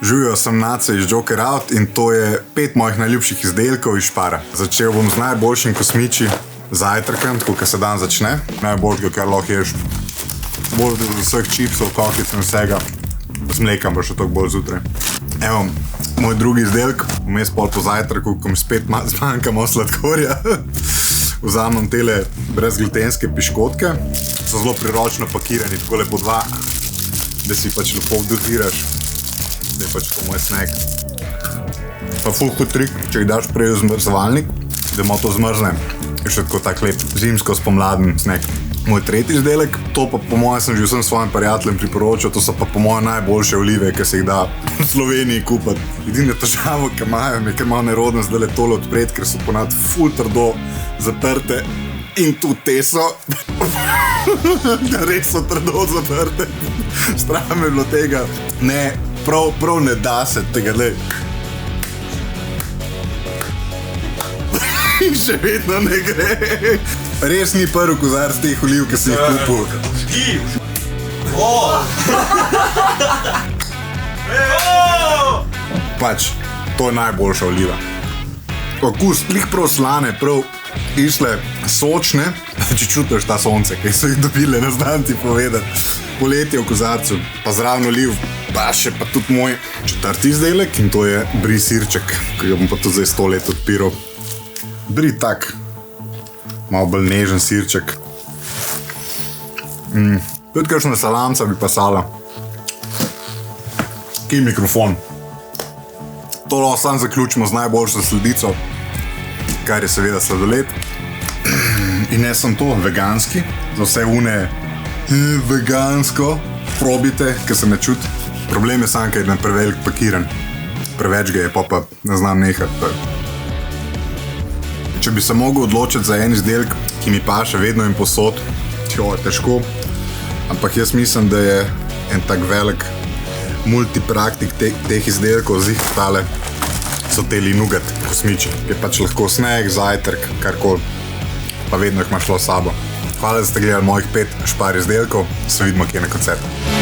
Živijo, sem Nace iz Joker Out in to je 5 mojih najljubših izdelkov iz Spara. Začel bom z najboljšim kosmiči zajtrkem, tako kot se dan začne. Najboljšega, kar lahko ješ. Bolj od vseh čipsov, kokic in vsega. Z mlekom bo še toliko bolj zjutraj. Evo, moj drugi izdelek, vmes pol po zajtrku, ko mi spet zmanjkamo sladkorja. Vzamem tele brezglutenske piškotke. So zelo priročno pakirani, tako lepo 2, da si pač lepo doziraš. Da je pač to moj snack. Pa ful hud trik, če jih daš prej v zmrzovalnik, da malo to zmrzne. Je še tako tak lep zimsko-spomladen snack. Moj tretji izdelek, to pa po mojem sem že vsem svojim prijateljem priporočil, to so pa po mojem najboljše olive, ki se jih da v Sloveniji kupiti. Edina težava, ki imajo, je kar malo nerodno zdaj tole odpreti, ker so ponad ful trdo zaprte. In tudi te so. Res so trdo zaprte. Strah me je bilo tega. Ne, prav ne da se tega, le. In še vedno ne gre. Res ni prvi kozarc teh oliv, ki si jih kupil. Pač, to je najboljša oliva. Okus, plih prav slane, prav išle sočne. Če čutiš ta sonce, ki so jih dobile, ne znam ti povedati. Poletje v kozarcu, pa zraven oliv, pa še pa tudi moj četrti izdelek in to je brie sirček, ki ga bom pa tudi zdaj 100 let odpiral. Brie tak, malo bolj nežen sirček. Tudi kakšna salamca bi pasala. Kje je mikrofon? To lahko sam zaključimo z najboljšo sledico, kar je seveda sladoled. In ne sem to, veganski, za vse une vegansko probite, ker se ne čuti. Problem je sam, ker je prevelik pakiran. Preveč ga je, pa ne znam nehati. Če bi se mogel odločiti za en izdelek, ki mi paše vedno in posod, težko. Ampak jaz mislim, da je en tak velik multipraktik teh izdelkov zih tale so teli nugat kosmiči, ki je pač lahko snack, zajtrk, karkoli, pa vedno jih imaš šlo s sabo. Hvala, da ste gledali mojih 5 Spar izdelkov, se vidimo kje na koncertu.